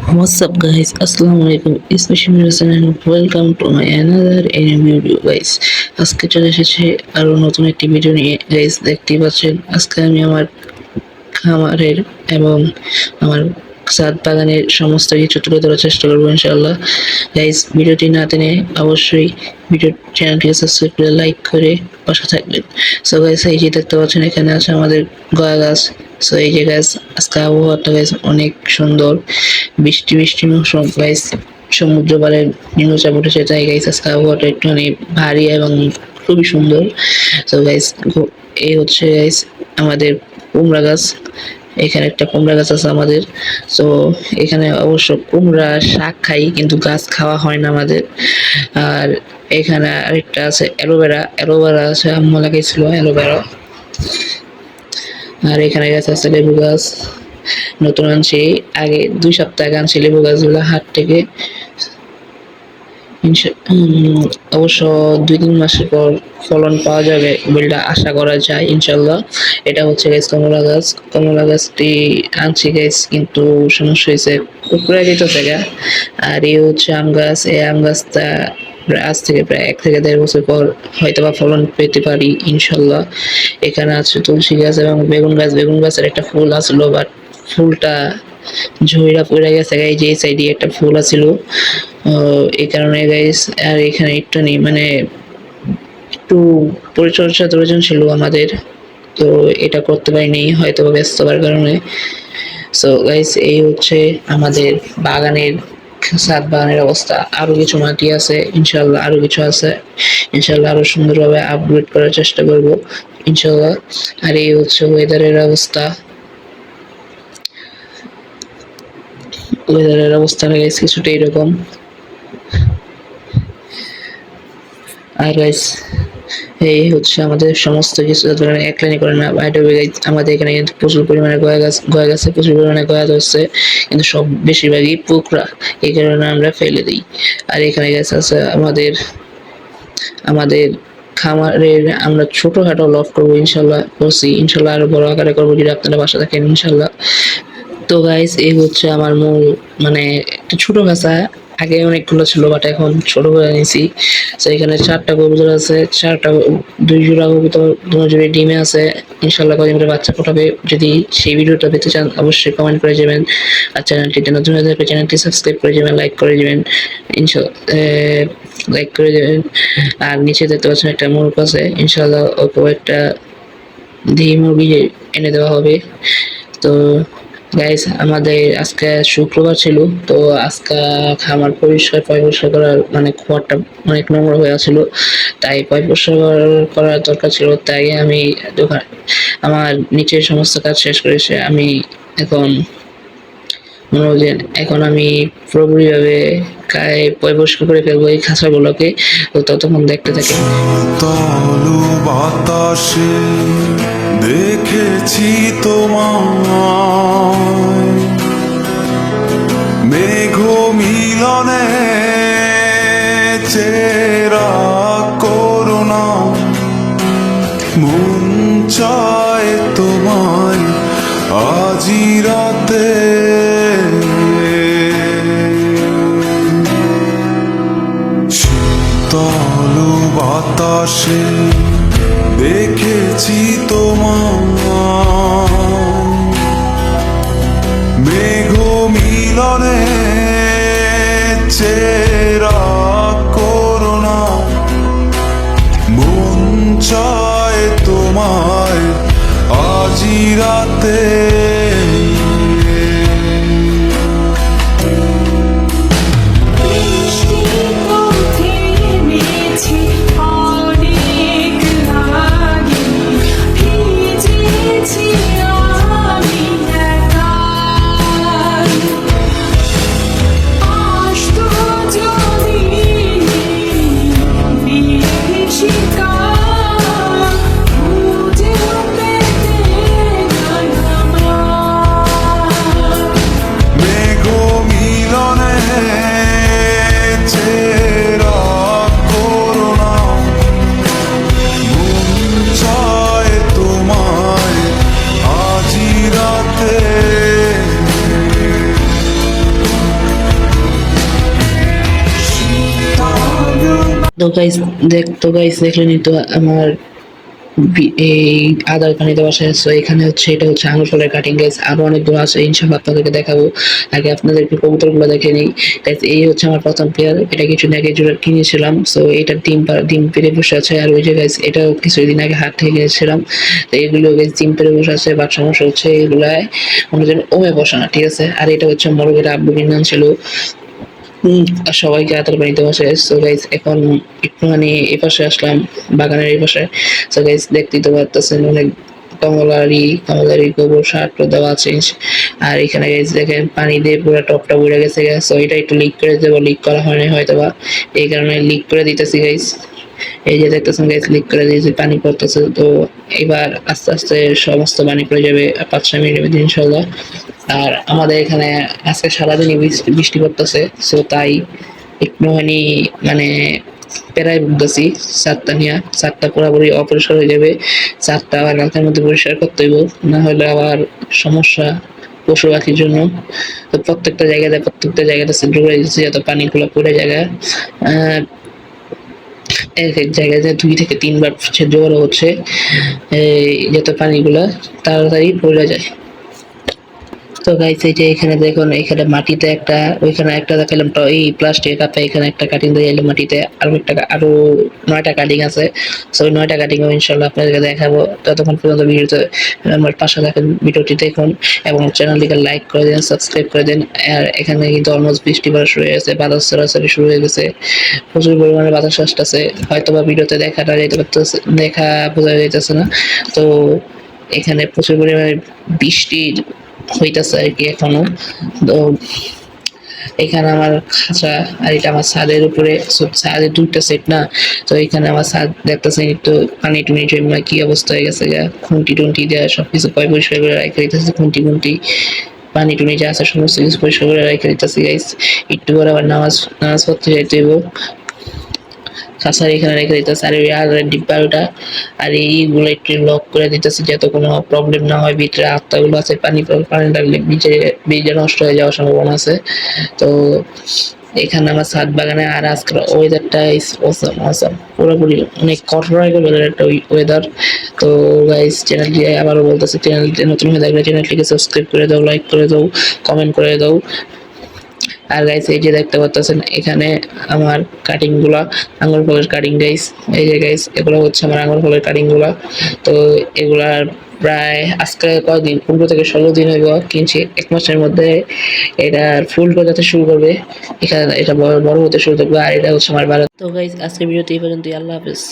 What's up guys, Assalamu alaikum, especially and welcome to my another video guys. আজকে চলে এসেছে আরো নতুন একটি ভিডিও নিয়ে গাইস। দেখতেই পাচ্ছেন আজকে আমি আমার খামারের এবং আমার ছাদ বাগানের সমস্ত কিছু তুলে ধরার চেষ্টা করবো ইনশাআল্লাহ। গাইস ভিডিওটি না টেনে অবশ্যই ভিডিও চ্যানেলটিকে সাবস্ক্রাইব করে লাইক করে পাশে থাকবেন। সো গাইস এই যে দেখতে পাচ্ছেন এখানে আছে আমাদের গয়া গাছ। সো এই যে গাছ আজকে আবহাওয়াটা গাইস অনেক সুন্দর, বৃষ্টি বৃষ্টি মৌসুম গাইস, সমুদ্র পাড়ের নিম্নচাপ উঠেছে তাই গাইস আজকে আবহাওয়াটা একটুখানি ভারী এবং খুবই সুন্দর। তো গাইস এই হচ্ছে গাইস আমাদের কুমড়া গাছ। এখানে একটা কুমড়া গাছ আছে আমাদের। তো এখানে অবশ্য কুমড়া শাক খাই কিন্তু গাছ খাওয়া হয় না আমাদের। আর এখানে আরেকটা আছে অ্যালোভেরা আছে, আম্মু লাগাইছিল অ্যালোভেরা। আর এখানে গাছ আছে লেবু গাছ, নতুন আনছি, আগে 2 সপ্তাহ আগে আনছি লেবু গাছগুলো হাট থেকে। অবশ্য 2-3 মাসের পর ফলন পাওয়া যাবে বলে আশা করা যায় ইনশাল্লাহ। এটা হচ্ছে গাইস কমলা গাছটি আনছি গাইস, কিন্তু সমস্যা হয়েছে কুকুরা যেতেছে গা। আর এই হচ্ছে আম গাছ। এই আম গাছটা আজ থেকে প্রায় 1 থেকে 1.5 বছর পর হয়তো বা ফলন পেতে পারি ইনশাল্লাহ। এখানে আছে তুলসী গাছ এবং বেগুন গাছের একটা ফুল আসলো, বাট ফুলটা ঝইরা পড়ে গেছে গাইস। যে সাইডে একটা ফুল আছিল, এই কারণে গাইস। আর এখানে একটু নেই, মানে একটু পরিচর্যা প্রয়োজন ছিল আমাদের, তো এটা করতে পারিনি হয়তো ব্যস্ততার কারণে। সো গাইস এই হচ্ছে আমাদের বাগানের ছাদ বাগানের অবস্থা। আরো কিছু মাটি আছে ইনশাল্লাহ, আরো কিছু আছে ইনশাল্লাহ, আরো সুন্দরভাবে আপগ্রেড করার চেষ্টা করব ইনশাল্লাহ। আর এই হচ্ছে ওয়েদারের অবস্থা গাইস কিছুটা এরকম। আর গাইস এই হচ্ছে আমাদের সমস্ত কিছু এক লাইনে করে না, আমাদের এখানে কিন্তু প্রচুর পরিমাণে গয়া গাছে প্রচুর পরিমাণে গয়া ধরছে, কিন্তু সব বেশিরভাগই পোকরা, এই কারণে আমরা ফেলে দিই। আর এখানে গাছ আছে আমাদের খামারের, আমরা ছোটখাটো লফট করবো ইনশাল্লাহ, ইনশাল্লাহ আরো বড় আকারে করবো যদি আপনারা বাসা থাকেন ইনশাল্লাহ। তো গাইস এই হচ্ছে আমার মূল, মানে একটা ছোট গাছা, আগে অনেকগুলো ছিল বাট এখন ছোট করে নিয়েছি। তো এখানে 4টা কবুতর আছে, 2 জোড়া কবুতর, 2 জোড়া ডিমে আছে ইনশাল্লাহ। কদিন করে বাচ্চা ফোটাবে। যদি সেই ভিডিওটা পেতে চান অবশ্যই কমেন্ট করে যাবেন। আর চ্যানেলটিতে নতুন হয়ে থাকলে চ্যানেলটি সাবস্ক্রাইব করে যাবেন, লাইক করে যাবেন ইনশাল্লাহ, লাইক করে যাবেন। আর নিচে দেখতে পাচ্ছেন একটা মুরগ আছে, ইনশাল্লাহ ওকে একটা দেশি মুরগি এনে দেওয়া হবে। তো গাইস আমাদের আজকে শুক্রবার ছিল, তো আজকে খামার পরিষ্কার করার, মানে খোয়ারটা অনেক নোংরা হয়ে আছিল, তাই পরিষ্কার করার দরকার ছিল। তাই আমি আমার নিচের সমস্ত কাজ শেষ করেছে, আমি এখন মনে হয় যে এখন আমি পুরোপুরিভাবে পরিষ্কার করে ফেলবো এই খাঁচাগুলোকে। তো ততক্ষণ দেখতে থাকি। তলু বাতাসে দেখেছি তোমায়, মেঘ মিলনে চেরা করুণা, মন চায় তোমায় আজি রাতে। তলু বাতাসে দেখেছি তোমায়, মেঘ মিলনে চেরা করুণা, মন চায় তোমায় আজি রাতে। তো গাইস দেখলেনই তো আমার এই আদার পানিতে বাসায় আছে। এখানে হচ্ছে এটা হচ্ছে আঙুর ফলের কাটিং গাইস, আরো অনেকগুলো আছে ইনশাআল্লাহ আপনাদেরকে দেখাবো। আগে আপনাদেরকে কবুতরগুলো দেখে নিই গাইস। এই হচ্ছে আমার প্রথম পেয়ার, এটা কিছুদিন আগে জোড়া কিনেছিলাম। সো এটা ডিম পেড়ে বসে আছে। আর ওই যে গাইস এটাও কিছুদিন আগে হাট থেকে কিনেছিলাম। তো এগুলো গাইস ডিম পেড়ে বসে আছে, বাট সমস্যা হচ্ছে এগুলায় কোনো যেন ওমে বসে না, ঠিক আছে। আর এটা হচ্ছে মোরগের আব্বু কিনে আনছিল। আর সবাইকে আদর বাড়িতে বসে। সো গাইস এখন একটুখানি এই পাশে আসলাম, বাগানের এই পাশে। সো গাইস দেখতেই তো পারতেছেন অনেক কমলারি গোবর সার দেওয়া আছে। আর এখানে গাইস দেখেন পানি দিয়ে পুরো টপটা ভরে গেছে। সো এটা একটু লিক করে দেবো, লিক করা হয়নি হয়তো বা, এই কারণে লিক করে দিতেছি গাইস। এই যে দেখতেছেন গাইস লিক করে দিয়েছি, পানি পড়তেছে। তো এবার আস্তে আস্তে সমস্ত পানি পড়ে যাবে 5-6 মিনিটের মধ্যে ইনশাল্লাহ। আর আমাদের এখানে আজকে সারাদিনই বৃষ্টি পড়তেছে। সো তাই একটুখানি মানে প্রায় ভুগতেছি। ছাদটা নিয়ে, ছাদটা পুরোপুরি অপরিষ্কার হয়ে যাবে। ছাদটা আবার রাতের মধ্যে পরিষ্কার করতে হইব, না হলে আবার সমস্যা পশু পাখির জন্য। তো প্রত্যেকটা জায়গাতে সেন্টার করে দিচ্ছি যাতে পানিগুলো পড়ে জায়গায় এক এক জায়গায় 2 থেকে 3 বার জোগাড় হচ্ছে, যাতে পানিগুলা তাড়াতাড়ি পড়ে যায়। তো গাইস এই যে এখানে দেখুন, এখানে মাটিতে একটা, ওইখানে একটা দেখালাম তো এই প্লাস্টিক কাপে, এখানে একটা কাটিং দিয়ে এলো মাটিতে। আরো 9টা কাটিং আছে। সো ওই 9টা কাটিং ইনশাল্লাহ আপনাদেরকে দেখাবো। ততক্ষণ পর্যন্ত ভিডিওতে আমার পাশে থাকেন, ভিডিওটি দেখুন এবং চ্যানেলটিকে লাইক করে দেন, সাবস্ক্রাইব করে দেন। আর এখানে কিন্তু অলমোস্ট বৃষ্টি পড়া শুরু হয়ে গেছে, বাতাস ছড়াছড়ি শুরু হয়ে গেছে, প্রচুর পরিমাণে বাতাস আসতেছে। হয়তো বা ভিডিওতে দেখা বোঝা যাইতেছে না। তো এখানে প্রচুর পরিমাণে বৃষ্টির হইতাছে আর কি এখনো। তো এখানে আমার খাঁচা, আর এটা আমার ছাদের উপরে, ছাদের 2টা সেট না। তো এখানে আমার ছাদ দেখতেছেন একটু পানি টুনি জমা কি অবস্থা হয়ে গেছে গা, খুঁটি টুন্টি দেওয়া সবকিছু পরিষ্কার করে রেখে দিতেছে। খুঁটি পানি টুনি যা আছে সমস্ত কিছু পরিষ্কার করে রেখে দিতেছি গাইস। একটু করে আবার নামাজ পড়তে যাইতে হইব। খাঁচার এখানে রেখে দিতেছে। আর ওই আর ডিব্বা ওটা, আর এইগুলো একটু লক করে দিতেছে যাতে কোনো প্রবলেম না হয়। ভিতরে আত্মাগুলো আছে, পানি লাগলে বীজে নষ্ট হয়ে যাওয়ার সম্ভাবনা আছে। তো এখানে আমার ছাদ বাগানে, আর আজকের ওয়েদারটা ইজ অসম, পুরোপুরি অনেক কঠোর একটা ওয়েদার। তো গাইস চ্যানেলটি আবারও বলতেছি, চ্যানেলটি নতুন হয়ে থাকলে চ্যানেলটিকে সাবস্ক্রাইব করে দাও, লাইক করে দাও, কমেন্ট করে দাও। আর গাইস এই যে দেখতে পাচ্ছেন এখানে আমার কাটিং গুলা, আঙ্গুর ফলের কাটিং গাইস। এই যে গাইস এগুলো হচ্ছে আমার আঙ্গুর ফলের কাটিং গুলা। তো এগুলার প্রায় আজকে কয়দিন, 15 থেকে 16 দিন হইব কিনছি। 1 মাসের মধ্যে এটা ফুল গজাতে শুরু করবে, এখানে এটা বড় হতে শুরু করবে। আর এটা হচ্ছে আমার বাড়া। তো গাইস আজকের ভিডিওতে এই পর্যন্তই, আল্লাহ হাফেজ।